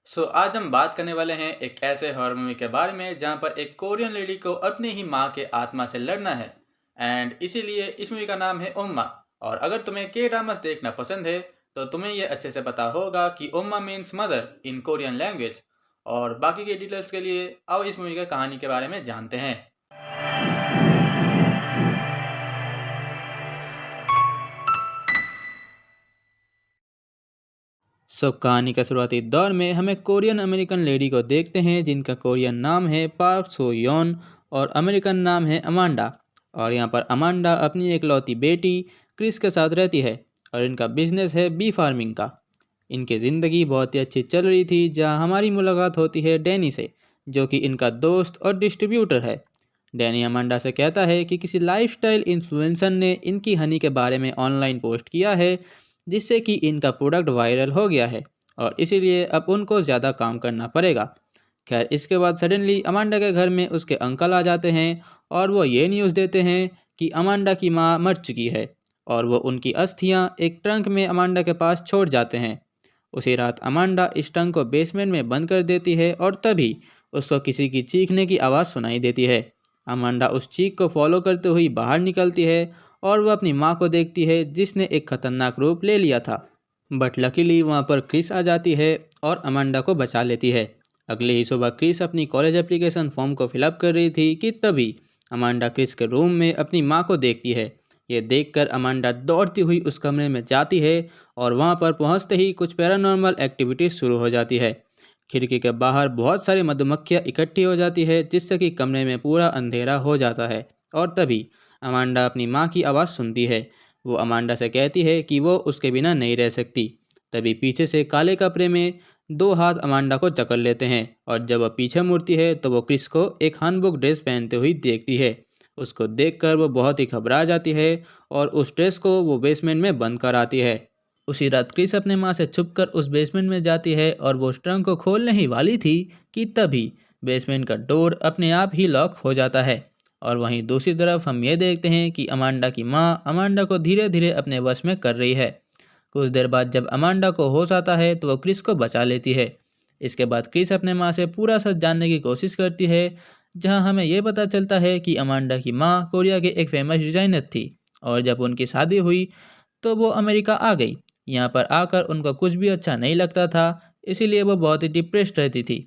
आज हम बात करने वाले हैं एक ऐसे हॉरर मूवी के बारे में जहां पर एक कोरियन लेडी को अपनी ही माँ के आत्मा से लड़ना है। एंड इसीलिए इस मूवी का नाम है उम्मा। और अगर तुम्हें के ड्रामास देखना पसंद है तो तुम्हें ये अच्छे से पता होगा कि umma means mother in Korean language. और बाकी के डिटेल्स के लिए आओ इस मूवी की कहानी के बारे में जानते हैं। कहानी का शुरुआती दौर में हमें कोरियन अमेरिकन लेडी को देखते हैं जिनका कोरियन नाम है पार्क सो योन और अमेरिकन नाम है अमांडा। और यहाँ पर अमांडा अपनी एकलौती बेटी क्रिस के साथ रहती है और इनका बिजनेस है बी फार्मिंग का। इनकी ज़िंदगी बहुत ही अच्छी चल रही थी जहाँ हमारी मुलाकात होती है डैनी से, जो कि इनका दोस्त और डिस्ट्रीब्यूटर है। डैनी अमांडा से कहता है कि किसी लाइफस्टाइल इन्फ्लुएंसर ने इनकी हनी के बारे में ऑनलाइन पोस्ट किया है, जिससे कि इनका प्रोडक्ट वायरल हो गया है और इसीलिए अब उनको ज़्यादा काम करना पड़ेगा। खैर, इसके बाद सडनली अमांडा के घर में उसके अंकल आ जाते हैं और वो ये न्यूज़ देते हैं कि अमांडा की माँ मर चुकी है और वो उनकी अस्थियाँ एक ट्रंक में अमांडा के पास छोड़ जाते हैं। उसी रात अमांडा इस ट्रंक को बेसमेंट में बंद कर देती है और तभी उसको किसी की चीखने की आवाज़ सुनाई देती है। अमांडा उस चीख को फॉलो करते हुए बाहर निकलती है और वह अपनी माँ को देखती है जिसने एक खतरनाक रूप ले लिया था। बट लकीली वहाँ पर क्रिस आ जाती है और अमांडा को बचा लेती है। अगले ही सुबह क्रिस अपनी कॉलेज एप्लीकेशन फॉर्म को फिलअप कर रही थी कि तभी अमांडा क्रिस के रूम में अपनी माँ को देखती है। ये देखकर अमांडा दौड़ती हुई उस कमरे में जाती है और वहाँ पर पहुँचते ही कुछ पैरानॉर्मल एक्टिविटीज़ शुरू हो जाती है। खिड़की के बाहर बहुत सारी मधुमक्खियाँ इकट्ठी हो जाती है जिससे कि कमरे में पूरा अंधेरा हो जाता है। और तभी अमांडा अपनी माँ की आवाज़ सुनती है। वो अमांडा से कहती है कि वो उसके बिना नहीं रह सकती। तभी पीछे से काले कपड़े में दो हाथ अमांडा को जकड़ लेते हैं और जब वह पीछे मुड़ती है तो वो क्रिस को एक हनबुक ड्रेस पहनते हुई देखती है। उसको देखकर वो बहुत ही घबरा जाती है और उस ड्रेस को वो बेसमेंट में बंद कर आती है। उसी रात क्रिस अपने माँ से छुपकर उस बेसमेंट में जाती है और वो उस ट्रंक को खोलने ही वाली थी कि तभी बेसमेंट का डोर अपने आप ही लॉक हो जाता है। और वहीं दूसरी तरफ हम ये देखते हैं कि अमांडा की माँ अमांडा को धीरे धीरे अपने वश में कर रही है। कुछ देर बाद जब अमांडा को होश आता है तो वो क्रिस को बचा लेती है। इसके बाद क्रिस अपने माँ से पूरा सच जानने की कोशिश करती है, जहाँ हमें ये पता चलता है कि अमांडा की माँ कोरिया के एक फेमस डिजाइनर थी और जब उनकी शादी हुई तो वो अमेरिका आ गई। यहाँ पर आकर उनको कुछ भी अच्छा नहीं लगता था, इसीलिए वो बहुत ही डिप्रेस्ड रहती थी।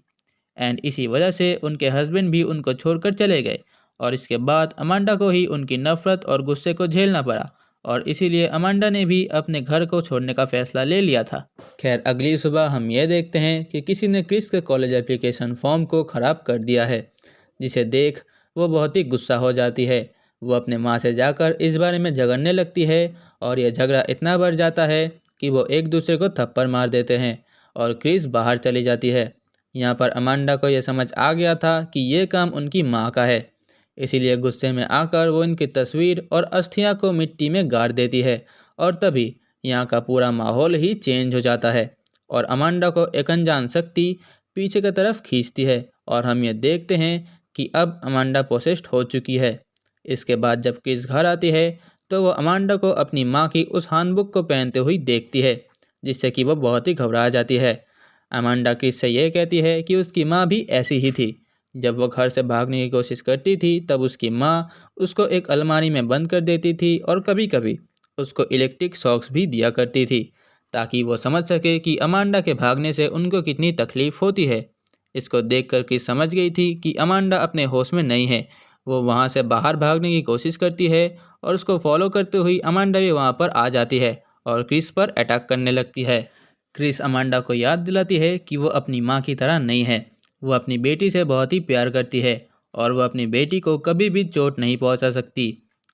एंड इसी वजह से उनके हस्बैंड भी उनको छोड़कर चले गए और इसके बाद अमांडा को ही उनकी नफरत और गुस्से को झेलना पड़ा और इसीलिए अमांडा ने भी अपने घर को छोड़ने का फैसला ले लिया था। खैर, अगली सुबह हम ये देखते हैं कि किसी ने क्रिस के कॉलेज एप्लीकेशन फॉर्म को ख़राब कर दिया है, जिसे देख वो बहुत ही गुस्सा हो जाती है। वो अपने माँ से जाकर इस बारे में झगड़ने लगती है और यह झगड़ा इतना बढ़ जाता है कि वो एक दूसरे को थप्पड़ मार देते हैं और क्रिस बाहर चली जाती है। यहाँ पर अमांडा को यह समझ आ गया था कि ये काम उनकी माँ का है, इसीलिए गुस्से में आकर वो इनकी तस्वीर और अस्थियां को मिट्टी में गाड़ देती है और तभी यहाँ का पूरा माहौल ही चेंज हो जाता है और अमांडा को एक अनजान शक्ति पीछे की तरफ खींचती है और हम ये देखते हैं कि अब अमांडा पोसेस्ड हो चुकी है। इसके बाद जब क्रिस घर आती है तो वो अमांडा को अपनी माँ की उस हैंडबुक को पहनते हुई देखती है, जिससे कि वो बहुत ही घबरा जाती है। अमांडा क्रिस से यह कहती है कि उसकी माँ भी ऐसी ही थी। जब वो घर से भागने की कोशिश करती थी तब उसकी माँ उसको एक अलमारी में बंद कर देती थी और कभी कभी उसको इलेक्ट्रिक शॉक्स भी दिया करती थी, ताकि वो समझ सके कि अमांडा के भागने से उनको कितनी तकलीफ़ होती है। इसको देखकर क्रिस समझ गई थी कि अमांडा अपने होश में नहीं है। वो वहाँ से बाहर भागने की कोशिश करती है और उसको फॉलो करते हुई अमांडा भी वहाँ पर आ जाती है और क्रिस पर अटैक करने लगती है। क्रिस अमांडा को याद दिलाती है कि वो अपनी माँ की तरह नहीं है। वो अपनी बेटी से बहुत ही प्यार करती है और वो अपनी बेटी को कभी भी चोट नहीं पहुँचा सकती।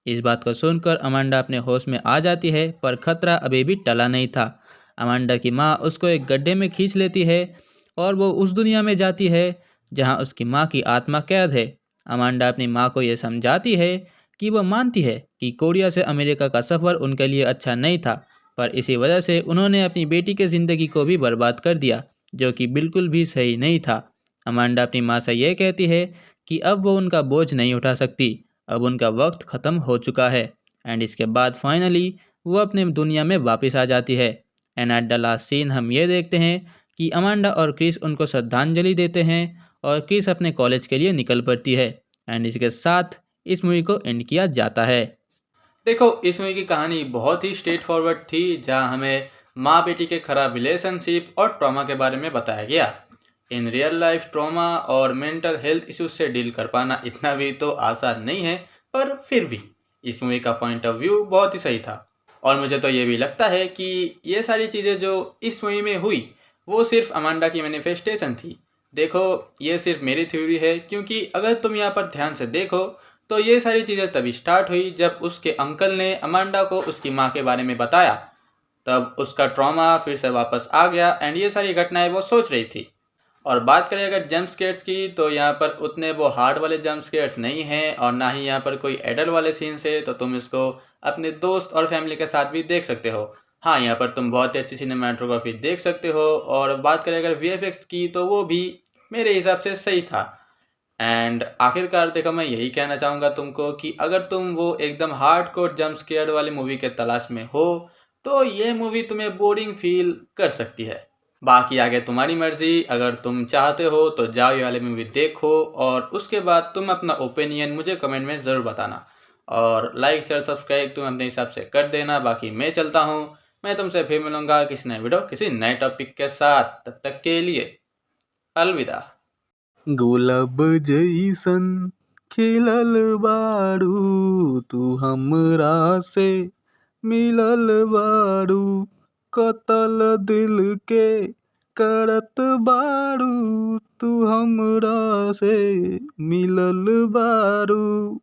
इस बात को सुनकर अमांडा अपने होश में आ जाती है, पर खतरा अभी भी टला नहीं था। अमांडा की माँ उसको एक गड्ढे में खींच लेती है और वो उस दुनिया में जाती है जहाँ उसकी माँ की आत्मा कैद है। अमांडा अपनी माँ को यह समझाती है कि वह मानती है कि कोरिया से अमेरिका का सफ़र उनके लिए अच्छा नहीं था, पर इसी वजह से उन्होंने अपनी बेटी की ज़िंदगी को भी बर्बाद कर दिया, जो कि बिल्कुल भी सही नहीं था। अमांडा अपनी माँ से यह कहती है कि अब वो उनका बोझ नहीं उठा सकती, अब उनका वक्त ख़त्म हो चुका है। एंड इसके बाद फाइनली वो अपने दुनिया में वापस आ जाती है। And at the last scene हम ये देखते हैं कि अमांडा और क्रिस उनको श्रद्धांजलि देते हैं और क्रिस अपने कॉलेज के लिए निकल पड़ती है। एंड इसके साथ इस मूवी को एंड किया जाता है। देखो, इस मूवी की कहानी बहुत ही स्ट्रेट फॉरवर्ड थी, जहां हमें माँ बेटी के खराब रिलेशनशिप और ट्रॉमा के बारे में बताया गया। इन रियल लाइफ ट्रॉमा और मेंटल हेल्थ इश्यूज से डील कर पाना इतना भी तो आसान नहीं है, पर फिर भी इस मूवी का पॉइंट ऑफ व्यू बहुत ही सही था। और मुझे तो ये भी लगता है कि ये सारी चीज़ें जो इस मूवी में हुई वो सिर्फ अमांडा की मैनिफेस्टेशन थी। देखो, ये सिर्फ मेरी थ्योरी है, क्योंकि अगर तुम यहाँ पर ध्यान से देखो तो ये सारी चीज़ें तभी स्टार्ट हुई जब उसके अंकल ने अमांडा को उसकी माँ के बारे में बताया। तब उसका ट्रॉमा फिर से वापस आ गया एंड ये सारी घटनाएं वो सोच रही थी। और बात करें अगर जंप स्केयर्स की, तो यहाँ पर उतने वो हार्ड वाले जंप स्केयर्स नहीं हैं और ना ही यहाँ पर कोई एडल वाले सीन्स है, तो तुम इसको अपने दोस्त और फैमिली के साथ भी देख सकते हो। हाँ, यहाँ पर तुम बहुत ही अच्छी सिनेमाटोग्राफी देख सकते हो। और बात करें अगर वीएफएक्स की, तो वो भी मेरे हिसाब से सही था। एंड आखिरकार देखो, मैं यही कहना चाहूँगा तुमको कि अगर तुम वो एकदम हार्डकोर जंप स्केयर वाली मूवी के तलाश में हो, तो ये मूवी तुम्हें बोरिंग फील कर सकती है। बाकी आगे तुम्हारी मर्जी, अगर तुम चाहते हो तो जाओ ये वाली मूवी देखो और उसके बाद तुम अपना ओपिनियन मुझे कमेंट में ज़रूर बताना। और लाइक शेयर सब्सक्राइब तुम अपने हिसाब से कर देना। बाकी मैं चलता हूँ, मैं तुमसे फिर मिलूंगा किसी नए वीडियो किसी नए टॉपिक के साथ। तब तक के लिए अलविदा। गुलाब जइसन खिलल बारू तू हमरा से मिलल बारू कतल दिल के करत बारू तू हमरा से मिलल बारू।